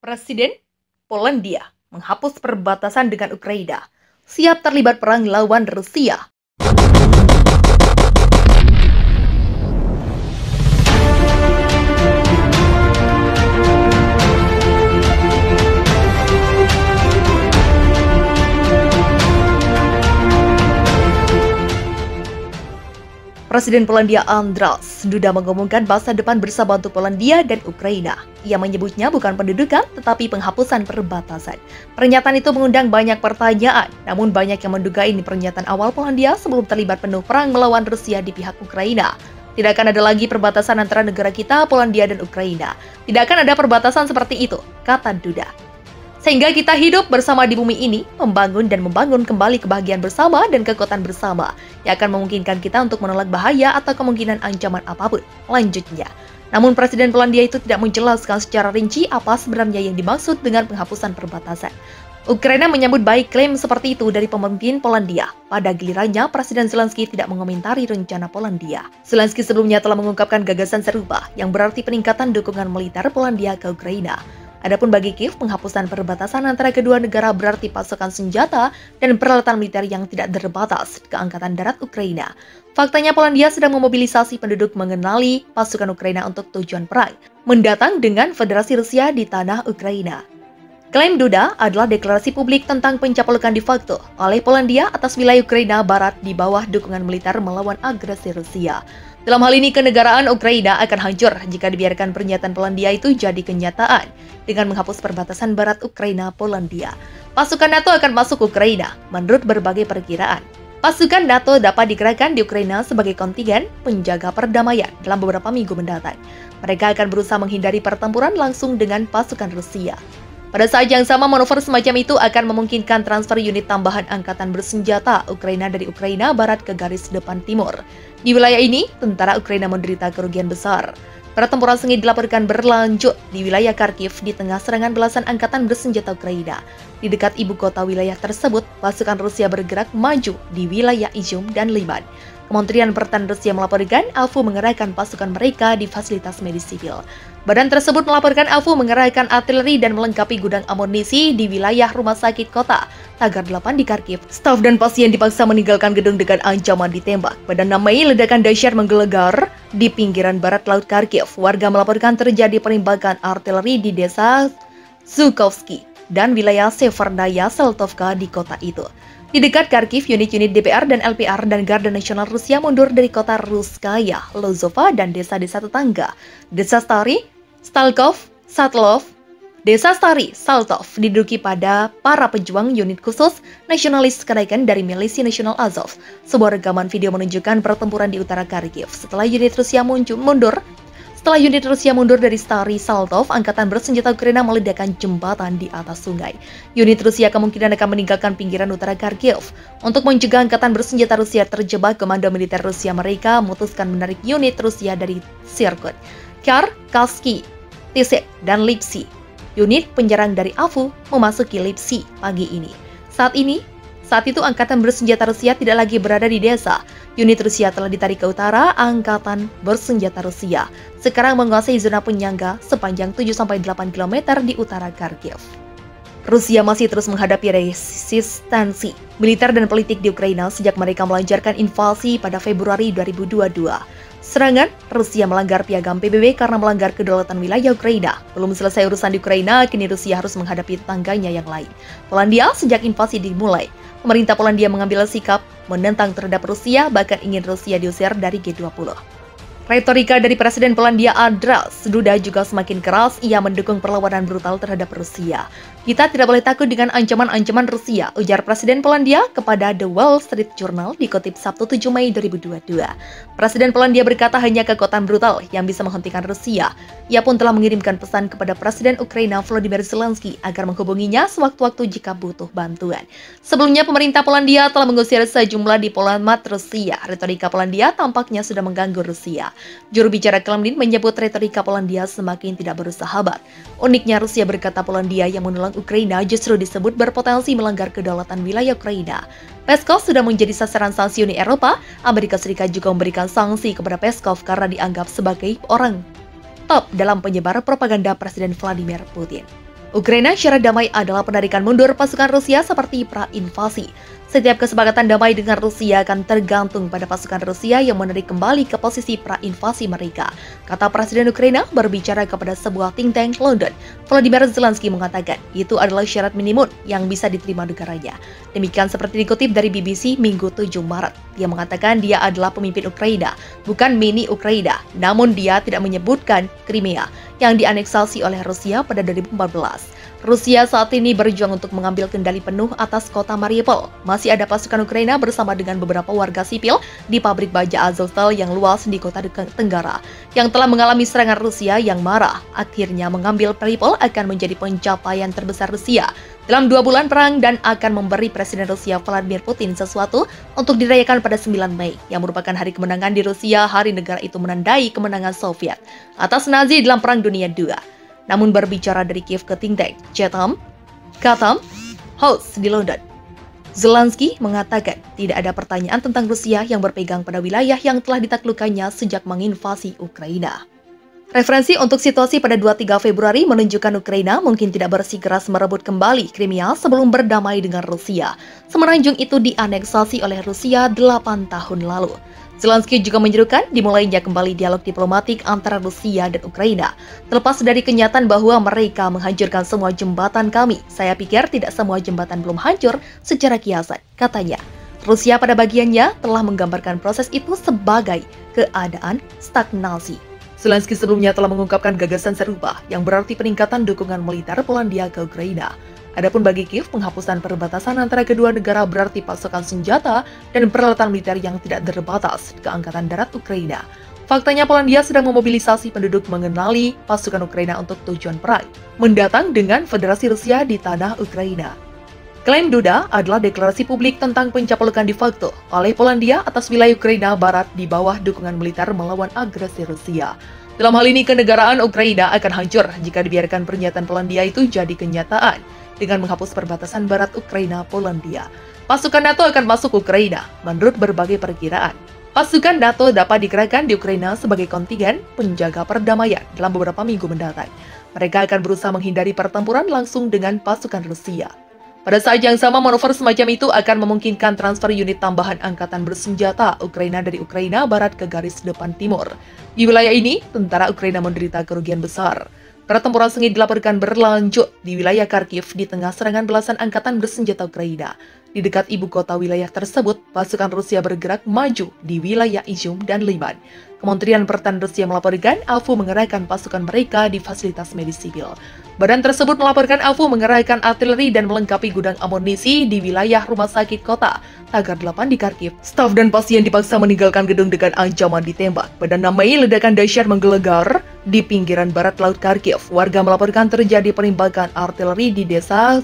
Presiden Polandia menghapus perbatasan dengan Ukraina, siap terlibat perang lawan Rusia. Presiden Polandia Andrzej Duda mengumumkan masa depan bersama untuk Polandia dan Ukraina. Ia menyebutnya bukan pendudukan, tetapi penghapusan perbatasan. Pernyataan itu mengundang banyak pertanyaan, namun banyak yang menduga ini pernyataan awal Polandia sebelum terlibat penuh perang melawan Rusia di pihak Ukraina. Tidak akan ada lagi perbatasan antara negara kita, Polandia dan Ukraina. Tidak akan ada perbatasan seperti itu, kata Duda. Sehingga kita hidup bersama di bumi ini, membangun kembali kebahagiaan bersama dan kekuatan bersama yang akan memungkinkan kita untuk menolak bahaya atau kemungkinan ancaman apapun. Lanjutnya, namun Presiden Polandia itu tidak menjelaskan secara rinci apa sebenarnya yang dimaksud dengan penghapusan perbatasan. Ukraina menyambut baik klaim seperti itu dari pemimpin Polandia. Pada gilirannya, Presiden Zelensky tidak mengomentari rencana Polandia. Zelensky sebelumnya telah mengungkapkan gagasan serupa yang berarti peningkatan dukungan militer Polandia ke Ukraina. Adapun bagi Kiev, penghapusan perbatasan antara kedua negara berarti pasokan senjata dan peralatan militer yang tidak terbatas ke Angkatan Darat Ukraina. Faktanya Polandia sedang memobilisasi penduduk mengenali pasukan Ukraina untuk tujuan perang mendatang dengan Federasi Rusia di tanah Ukraina. Klaim Duda adalah deklarasi publik tentang pencabulan de facto oleh Polandia atas wilayah Ukraina Barat di bawah dukungan militer melawan agresi Rusia. Dalam hal ini, kenegaraan Ukraina akan hancur jika dibiarkan pernyataan Polandia itu jadi kenyataan dengan menghapus perbatasan barat Ukraina-Polandia. Pasukan NATO akan masuk Ukraina, menurut berbagai perkiraan. Pasukan NATO dapat dikerahkan di Ukraina sebagai kontingen penjaga perdamaian dalam beberapa minggu mendatang. Mereka akan berusaha menghindari pertempuran langsung dengan pasukan Rusia. Pada saat yang sama, manuver semacam itu akan memungkinkan transfer unit tambahan angkatan bersenjata Ukraina dari Ukraina Barat ke garis depan timur. Di wilayah ini, tentara Ukraina menderita kerugian besar. Pertempuran sengit dilaporkan berlanjut di wilayah Kharkiv di tengah serangan belasan angkatan bersenjata Ukraina. Di dekat ibu kota wilayah tersebut, pasukan Rusia bergerak maju di wilayah Izium dan Liman. Kementerian Pertahanan Rusia melaporkan AFU mengerahkan pasukan mereka di fasilitas medis sipil. Badan tersebut melaporkan AFU mengerahkan artileri dan melengkapi gudang amunisi di wilayah rumah sakit kota Tagar 8 di Kharkiv. Staf dan pasien dipaksa meninggalkan gedung dengan ancaman ditembak. Pada 6 Mei, ledakan dahsyat menggelegar di pinggiran barat laut Kharkiv. Warga melaporkan terjadi penembakan artileri di desa Zhukovsky dan wilayah Severnaya Seltovka di kota itu. Di dekat Kharkiv, unit-unit DPR dan LPR dan Garda Nasional Rusia mundur dari kota Ruskaya, Lozova, dan desa-desa tetangga. Desa Stary, Stalkov, Satlov, Desa Stary, Saltov diduduki pada para pejuang unit khusus nasionalis Karakan dari milisi nasional Azov. Sebuah rekaman video menunjukkan pertempuran di utara Kharkiv. Setelah unit Rusia mundur dari Stary Saltov, angkatan bersenjata Ukraina meledakkan jembatan di atas sungai. Unit Rusia kemungkinan akan meninggalkan pinggiran utara Kharkiv. Untuk mencegah angkatan bersenjata Rusia terjebak, komando militer Rusia mereka memutuskan menarik unit Rusia dari sirkuit Kharkovsky, Tisek, dan Lipsy. Unit penyerang dari AFU memasuki Lipsy pagi ini. Saat itu angkatan bersenjata Rusia tidak lagi berada di desa. Unit Rusia telah ditarik ke utara. Angkatan bersenjata Rusia sekarang menguasai zona penyangga sepanjang 7-8 km di utara Kharkiv. Rusia masih terus menghadapi resistensi militer dan politik di Ukraina sejak mereka melancarkan invasi pada Februari 2022. Serangan Rusia melanggar piagam PBB karena melanggar kedaulatan wilayah Ukraina. Belum selesai urusan di Ukraina, kini Rusia harus menghadapi tetangganya yang lain. Polandia sejak invasi dimulai, pemerintah Polandia mengambil sikap menentang terhadap Rusia, bahkan ingin Rusia diusir dari G20. Retorika dari Presiden Polandia Andrzej Duda juga semakin keras. Ia mendukung perlawanan brutal terhadap Rusia. Kita tidak boleh takut dengan ancaman-ancaman Rusia, ujar Presiden Polandia kepada The Wall Street Journal dikutip Sabtu 7 Mei 2022. Presiden Polandia berkata hanya kekuatan brutal yang bisa menghentikan Rusia. Ia pun telah mengirimkan pesan kepada Presiden Ukraina Volodymyr Zelensky agar menghubunginya sewaktu-waktu jika butuh bantuan. Sebelumnya, pemerintah Polandia telah mengusir sejumlah diplomat Rusia. Retorika Polandia tampaknya sudah mengganggu Rusia. Juru bicara Kremlin menyebut retorika Polandia semakin tidak bersahabat. Uniknya, Rusia berkata Polandia yang menolong Ukraina justru disebut berpotensi melanggar kedaulatan wilayah Ukraina. Peskov sudah menjadi sasaran sanksi Uni Eropa. Amerika Serikat juga memberikan sanksi kepada Peskov karena dianggap sebagai orang top dalam penyebar propaganda Presiden Vladimir Putin. Ukraina syarat damai adalah penarikan mundur pasukan Rusia seperti pra-invasi. Setiap kesepakatan damai dengan Rusia akan tergantung pada pasukan Rusia yang menarik kembali ke posisi pra-invasi mereka, kata Presiden Ukraina berbicara kepada sebuah think tank London. Volodymyr Zelensky mengatakan itu adalah syarat minimum yang bisa diterima negaranya. Demikian seperti dikutip dari BBC Minggu 7 Maret. Dia mengatakan dia adalah pemimpin Ukraina, bukan mini Ukraina, namun dia tidak menyebutkan Crimea yang dianeksasi oleh Rusia pada 2014. Rusia saat ini berjuang untuk mengambil kendali penuh atas kota Mariupol. Masih ada pasukan Ukraina bersama dengan beberapa warga sipil di pabrik baja Azovstal yang luas di kota Tenggara, yang telah mengalami serangan Rusia yang marah. Akhirnya mengambil Mariupol akan menjadi pencapaian terbesar Rusia dalam 2 bulan perang dan akan memberi Presiden Rusia Vladimir Putin sesuatu untuk dirayakan pada 9 Mei, yang merupakan hari kemenangan di Rusia. Hari negara itu menandai kemenangan Soviet atas Nazi dalam Perang Dunia II. Namun berbicara dari Kiev ke think tank Chatham House di London, Zelensky mengatakan tidak ada pertanyaan tentang Rusia yang berpegang pada wilayah yang telah ditaklukkannya sejak menginvasi Ukraina. Referensi untuk situasi pada 23 Februari menunjukkan Ukraina mungkin tidak bersikeras merebut kembali Crimea sebelum berdamai dengan Rusia. Semenanjung itu dianeksasi oleh Rusia 8 tahun lalu. Zelensky juga menyerukan dimulainya kembali dialog diplomatik antara Rusia dan Ukraina. Terlepas dari kenyataan bahwa mereka menghancurkan semua jembatan kami, saya pikir tidak semua jembatan belum hancur secara kiasan, katanya. Rusia pada bagiannya telah menggambarkan proses itu sebagai keadaan stagnasi. Zelensky sebelumnya telah mengungkapkan gagasan serupa yang berarti peningkatan dukungan militer Polandia ke Ukraina. Adapun bagi Kiev, penghapusan perbatasan antara kedua negara berarti pasokan senjata dan peralatan militer yang tidak terbatas ke Angkatan Darat Ukraina. Faktanya Polandia sedang memobilisasi penduduk mengenali pasukan Ukraina untuk tujuan perang mendatang dengan Federasi Rusia di tanah Ukraina. Klaim Duda adalah deklarasi publik tentang pencaplakan de facto oleh Polandia atas wilayah Ukraina Barat di bawah dukungan militer melawan agresi Rusia. Dalam hal ini, kenegaraan Ukraina akan hancur jika dibiarkan pernyataan Polandia itu jadi kenyataan. Dengan menghapus perbatasan barat Ukraina Polandia, pasukan NATO akan masuk Ukraina. Menurut berbagai perkiraan, pasukan NATO dapat dikerahkan di Ukraina sebagai kontingen penjaga perdamaian dalam beberapa minggu mendatang. Mereka akan berusaha menghindari pertempuran langsung dengan pasukan Rusia. Pada saat yang sama, manuver semacam itu akan memungkinkan transfer unit tambahan angkatan bersenjata Ukraina dari Ukraina Barat ke garis depan timur. Di wilayah ini, tentara Ukraina menderita kerugian besar. Pertempuran sengit dilaporkan berlanjut di wilayah Kharkiv di tengah serangan belasan angkatan bersenjata Ukraina. Di dekat ibu kota wilayah tersebut, pasukan Rusia bergerak maju di wilayah Izium dan Liman. Kementerian Pertahanan Rusia melaporkan AFU mengerahkan pasukan mereka di fasilitas medis sipil. Badan tersebut melaporkan AFU mengerahkan artileri dan melengkapi gudang amunisi di wilayah rumah sakit kota Tagar 8 di Kharkiv. Staf dan pasien dipaksa meninggalkan gedung dengan ancaman ditembak. Pada 6 Mei, ledakan dahsyat menggelegar di pinggiran barat laut Kharkiv. Warga melaporkan terjadi penembakan artileri di desa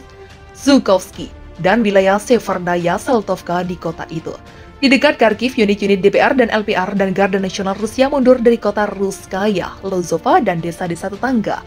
Zhukovsky dan wilayah Severnaya Saltovka di kota itu. Di dekat Kharkiv, unit-unit DPR dan LPR dan Garda Nasional Rusia mundur dari kota Ruskaya, Lozova, dan desa-desa tetangga.